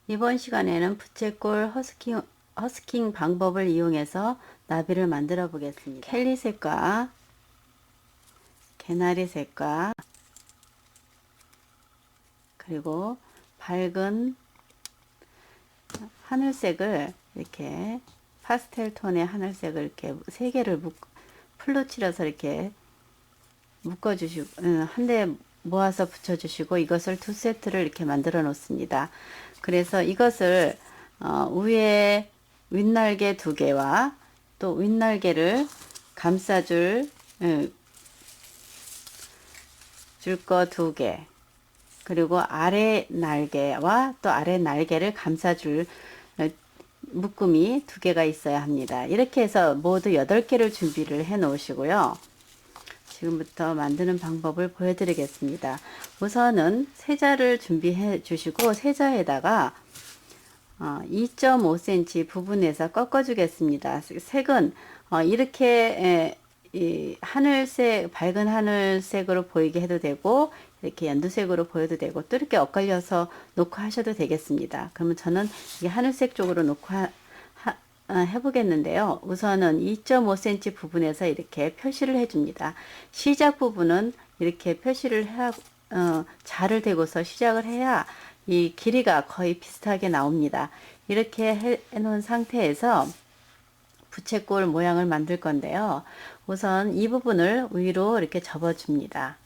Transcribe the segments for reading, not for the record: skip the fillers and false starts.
이번 시간에는 부채꼴 허스킹 방법을 이용해서 나비를 만들어 보겠습니다. 켈리색과 개나리색과 그리고 밝은 하늘색을 이렇게 파스텔 톤의 하늘색을 이렇게 세 개를 풀로 칠해서 이렇게 묶어 주시고 한 대 모아서 붙여 주시고 이것을 두 세트를 이렇게 만들어 놓습니다. 그래서 이것을 위에 윗날개 두 개와 또 윗날개를 감싸줄 줄 거 두 개, 그리고 아래 날개와 또 아래 날개를 감싸줄 묶음이 두 개가 있어야 합니다. 이렇게 해서 모두 8개를 준비를 해 놓으시고요. 지금부터 만드는 방법을 보여드리겠습니다. 우선은 세자를 준비해 주시고 세자에다가 2.5cm 부분에서 꺾어 주겠습니다. 색은 이렇게 이 하늘색, 밝은 하늘색으로 보이게 해도 되고 이렇게 연두색으로 보여도 되고 또 이렇게 엇갈려서 놓고 하셔도 되겠습니다. 그러면 저는 이 하늘색 쪽으로 놓고 해보겠는데요. 우선은 2.5cm 부분에서 이렇게 표시를 해줍니다. 시작 부분은 이렇게 표시를 자를 대고서 시작을 해야 이 길이가 거의 비슷하게 나옵니다. 이렇게 해놓은 상태에서 부채꼴 모양을 만들 건데요. 우선 이 부분을 위로 이렇게 접어줍니다.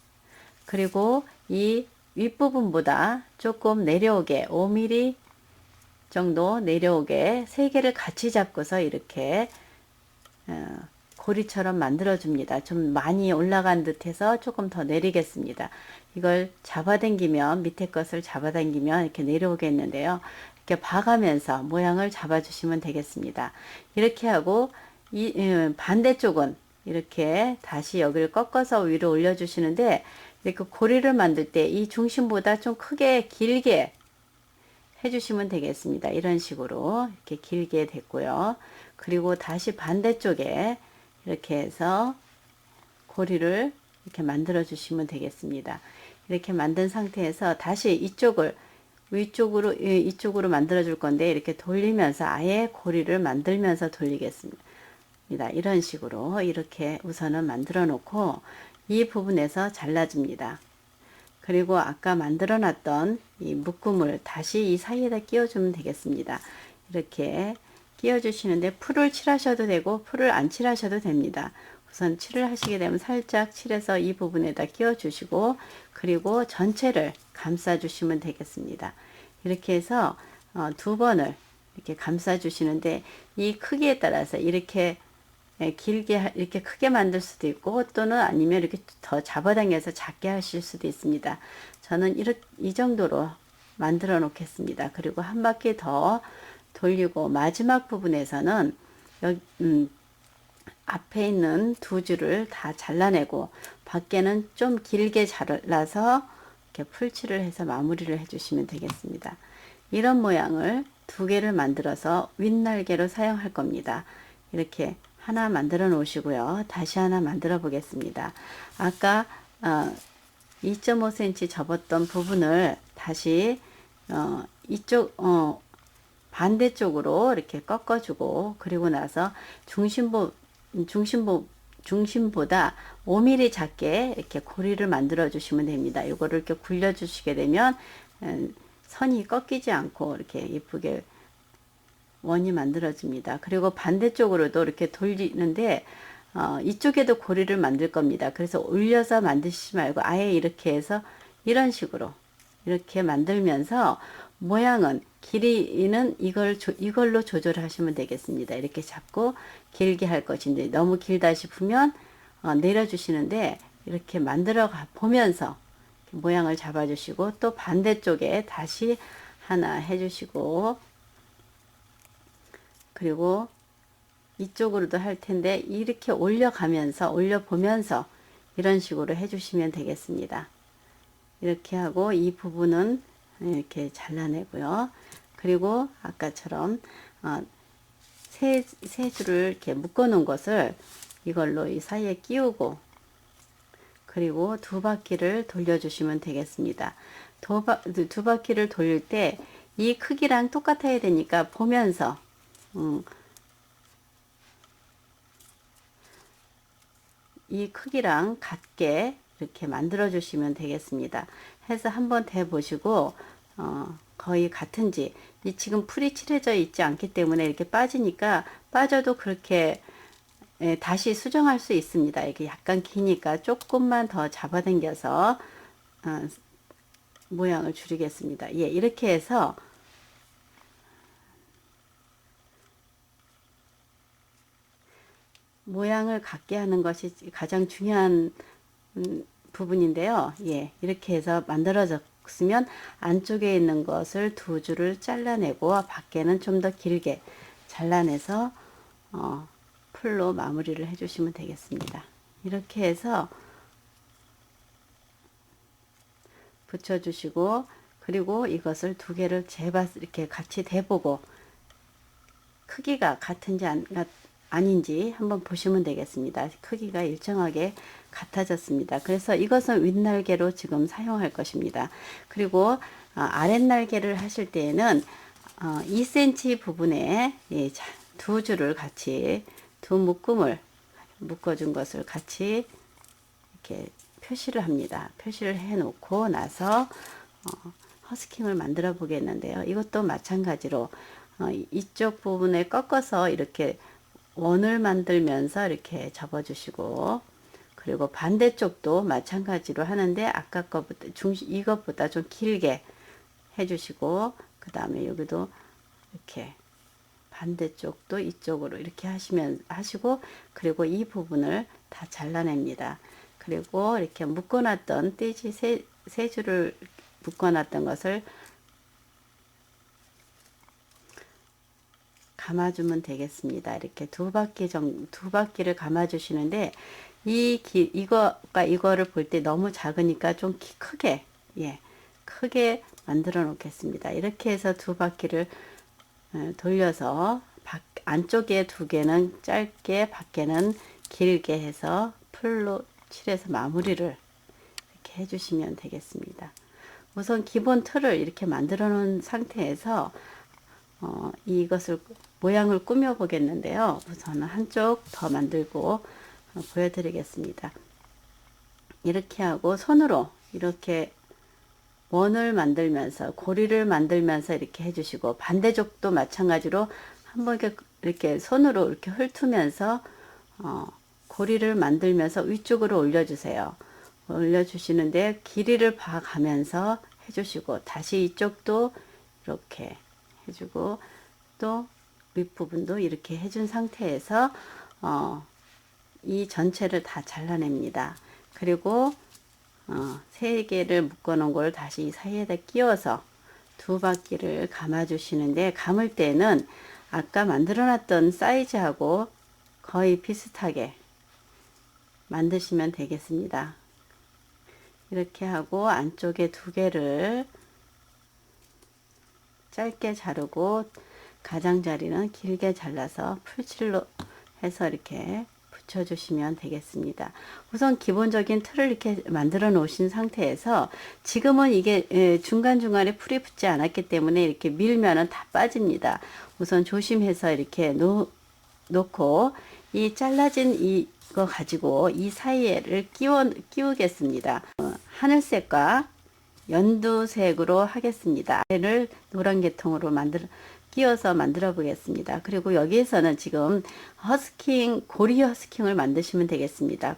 그리고 이 윗부분보다 조금 내려오게 5mm 정도 내려오게 세 개를 같이 잡고서 이렇게 고리처럼 만들어 줍니다. 좀 많이 올라간 듯해서 조금 더 내리겠습니다. 이걸 잡아당기면 밑에 것을 잡아당기면 이렇게 내려오겠는데요. 이렇게 봐가면서 모양을 잡아 주시면 되겠습니다. 이렇게 하고 이 반대쪽은 이렇게 다시 여기를 꺾어서 위로 올려 주시는데 이렇게 고리를 만들 때 이 중심보다 좀 크게 길게 해주시면 되겠습니다. 이런 식으로 이렇게 길게 됐고요. 그리고 다시 반대쪽에 이렇게 해서 고리를 이렇게 만들어 주시면 되겠습니다. 이렇게 만든 상태에서 다시 이쪽으로 만들어 줄 건데 이렇게 돌리면서 아예 고리를 만들면서 돌리겠습니다. 이런 식으로 이렇게 우선은 만들어 놓고 이 부분에서 잘라줍니다. 그리고 아까 만들어 놨던 이 묶음을 다시 이 사이에다 끼워주면 되겠습니다. 이렇게 끼워주시는데 풀을 칠하셔도 되고 풀을 안 칠하셔도 됩니다. 우선 칠을 하시게 되면 살짝 칠해서 이 부분에다 끼워주시고 그리고 전체를 감싸주시면 되겠습니다. 이렇게 해서 두 번을 이렇게 감싸주시는데 이 크기에 따라서 이렇게 길게 이렇게 크게 만들 수도 있고 또는 아니면 이렇게 더 잡아당겨서 작게 하실 수도 있습니다. 저는 이 정도로 만들어 놓겠습니다. 그리고 한 바퀴 더 돌리고 마지막 부분에서는 여기, 앞에 있는 두 줄을 다 잘라내고 밖에는 좀 길게 잘라서 이렇게 풀칠을 해서 마무리를 해주시면 되겠습니다. 이런 모양을 두 개를 만들어서 윗날개로 사용할 겁니다. 이렇게 하나 만들어 놓으시고요. 다시 하나 만들어 보겠습니다. 아까 2.5cm 접었던 부분을 다시 이쪽 반대쪽으로 이렇게 꺾어주고 그리고 나서 중심보다 5mm 작게 이렇게 고리를 만들어 주시면 됩니다. 이거를 이렇게 굴려 주시게 되면 선이 꺾이지 않고 이렇게 예쁘게 원이 만들어집니다. 그리고 반대쪽으로도 이렇게 돌리는데 이쪽에도 고리를 만들 겁니다. 그래서 올려서 만드시지 말고 아예 이렇게 해서 이런 식으로 이렇게 만들면서 모양은 길이는 이걸로 조절하시면 되겠습니다. 이렇게 잡고 길게 할 것인데 너무 길다 싶으면 내려주시는데 이렇게 만들어 보면서 모양을 잡아주시고 또 반대쪽에 다시 하나 해주시고 그리고 이쪽으로도 할 텐데 이렇게 올려보면서 이런 식으로 해주시면 되겠습니다. 이렇게 하고 이 부분은 이렇게 잘라내고요. 그리고 아까처럼 세 줄을 이렇게 묶어 놓은 것을 이걸로 이 사이에 끼우고 그리고 두 바퀴를 돌려주시면 되겠습니다. 두 바퀴를 돌릴 때 이 크기랑 똑같아야 되니까 보면서 이 크기랑 같게 이렇게 만들어 주시면 되겠습니다. 해서 한번 대 보시고 거의 같은지, 이 지금 풀이 칠해져 있지 않기 때문에 이렇게 빠지니까, 빠져도 그렇게 다시 수정할 수 있습니다. 이게 약간 기니까 조금만 더 잡아당겨서 모양을 줄이겠습니다. 예, 이렇게 해서 모양을 갖게 하는 것이 가장 중요한 부분인데요. 예, 이렇게 해서 만들어졌으면 안쪽에 있는 것을 두 줄을 잘라내고 밖에는 좀 더 길게 잘라내서 풀로 마무리를 해주시면 되겠습니다. 이렇게 해서 붙여주시고, 그리고 이것을 두 개를 이렇게 같이 대보고 크기가 같은지 아닌지 한번 보시면 되겠습니다. 크기가 일정하게 같아졌습니다. 그래서 이것은 윗날개로 지금 사용할 것입니다. 그리고 아랫날개를 하실 때에는 2cm 부분에 두 줄을 같이, 두 묶음을 묶어준 것을 같이 이렇게 표시를 합니다. 표시를 해 놓고 나서 허스킹을 만들어 보겠는데요. 이것도 마찬가지로 이쪽 부분에 꺾어서 이렇게 원을 만들면서 이렇게 접어 주시고, 그리고 반대쪽도 마찬가지로 하는데 아까 것보다 이것보다 좀 길게 해 주시고, 그 다음에 여기도 이렇게 반대쪽도 이쪽으로 이렇게 하시고, 그리고 이 부분을 다 잘라냅니다. 그리고 이렇게 묶어놨던 띠지 세 줄을 묶어놨던 것을 감아주면 되겠습니다. 이렇게 두 바퀴를 감아주시는데, 이거가 이거를 볼 때 너무 작으니까 좀 크게, 예, 크게 만들어 놓겠습니다. 이렇게 해서 두 바퀴를 돌려서 안쪽에 두 개는 짧게, 밖에는 길게 해서 풀로 칠해서 마무리를 이렇게 해주시면 되겠습니다. 우선 기본 틀을 이렇게 만들어 놓은 상태에서 이것을 모양을 꾸며 보겠는데요. 우선은 한쪽 더 만들고 보여드리겠습니다. 이렇게 하고 손으로 이렇게 원을 만들면서, 고리를 만들면서 이렇게 해주시고, 반대쪽도 마찬가지로 한번 이렇게 손으로 이렇게 훑으면서 고리를 만들면서 위쪽으로 올려주세요. 올려주시는데 길이를 봐가면서 해주시고, 다시 이쪽도 이렇게 해주고, 또 윗부분도 이렇게 해준 상태에서 이 전체를 다 잘라냅니다. 그리고 세 개를 묶어 놓은 걸 다시 사이에다 끼워서 두 바퀴를 감아 주시는데, 감을 때는 아까 만들어 놨던 사이즈하고 거의 비슷하게 만드시면 되겠습니다. 이렇게 하고 안쪽에 두 개를 짧게 자르고 가장자리는 길게 잘라서 풀칠로 해서 이렇게 붙여주시면 되겠습니다. 우선 기본적인 틀을 이렇게 만들어 놓으신 상태에서, 지금은 이게 중간중간에 풀이 붙지 않았기 때문에 이렇게 밀면은 다 빠집니다. 우선 조심해서 이렇게 놓고 이 잘라진 이거 가지고 이 사이에를 끼우겠습니다. 하늘색과 연두색으로 하겠습니다. 아래를 노란 계통으로 끼워서 만들어 보겠습니다. 그리고 여기에서는 지금 고리 허스킹을 만드시면 되겠습니다.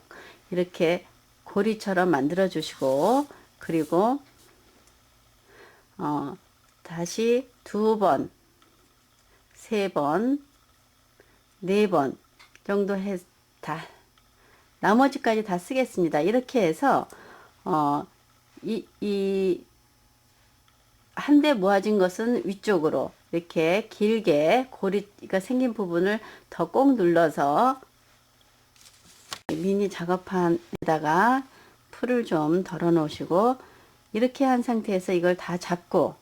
이렇게 고리처럼 만들어 주시고, 그리고 다시 두 번, 세 번, 네 번 정도 나머지까지 다 쓰겠습니다. 이렇게 해서 한데 모아진 것은 위쪽으로 이렇게 길게 고리가 생긴 부분을 더 꼭 눌러서 미니 작업판에다가 풀을 좀 덜어 놓으시고, 이렇게 한 상태에서 이걸 다 잡고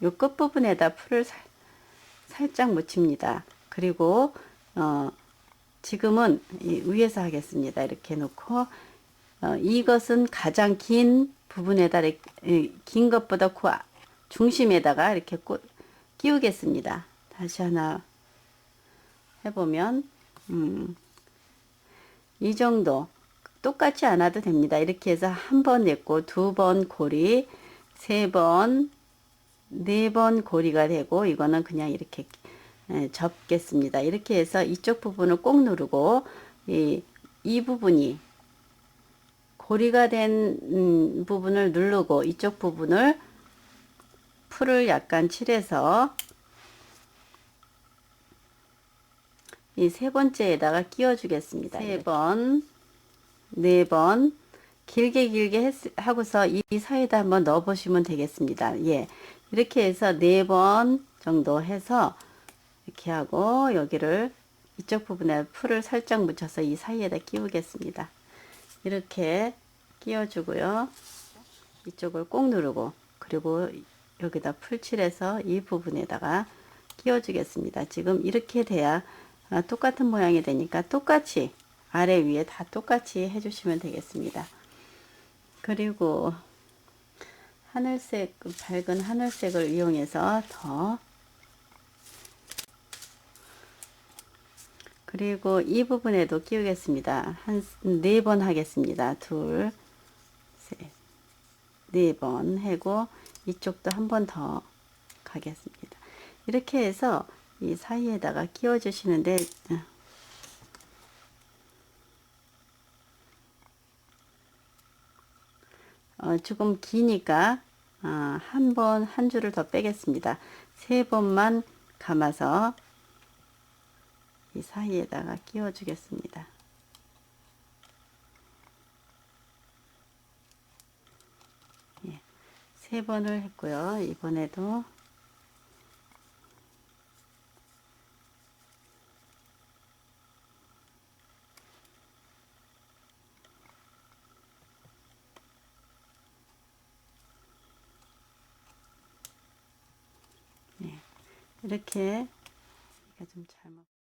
요 끝부분에다 풀을 살짝 묻힙니다. 그리고 지금은 위에서 하겠습니다. 이렇게 놓고 이것은 가장 긴 부분에다 긴 것보다 중심에다가 이렇게 끼우겠습니다. 다시 하나 해보면 이 정도 똑같이 안 와도 됩니다. 이렇게 해서 한 번 냈고 두 번 고리, 세 번, 네 번 고리가 되고 이거는 그냥 이렇게 접겠습니다. 이렇게 해서 이쪽 부분을 꼭 누르고 이 부분이 고리가 된 부분을 누르고 이쪽 부분을 풀을 약간 칠해서 이 세 번째에다가 끼워 주겠습니다. 세 번, 네 번 길게 하고서 이 사이에다 한번 넣어 보시면 되겠습니다. 예. 이렇게 해서 네 번 정도 해서 이렇게 하고 여기를 이쪽 부분에 풀을 살짝 묻혀서 이 사이에다 끼우겠습니다. 이렇게 끼워 주고요. 이쪽을 꼭 누르고 그리고 여기다 풀칠해서 이 부분에다가 끼워 주겠습니다. 지금 이렇게 돼야 똑같은 모양이 되니까 똑같이 아래 위에 다 똑같이 해주시면 되겠습니다. 그리고 하늘색, 밝은 하늘색을 이용해서 그리고 이 부분에도 끼우겠습니다. 한 4번 하겠습니다. 둘, 셋, 4번 하고 이쪽도 한 번 더 가겠습니다. 이렇게 해서 이 사이에다가 끼워 주시는데 조금 기니까 한 줄을 더 빼겠습니다. 3번만 감아서 이 사이에다가 끼워 주겠습니다. 예, 3번을 했고요. 이번에도 이렇게 좀 잘못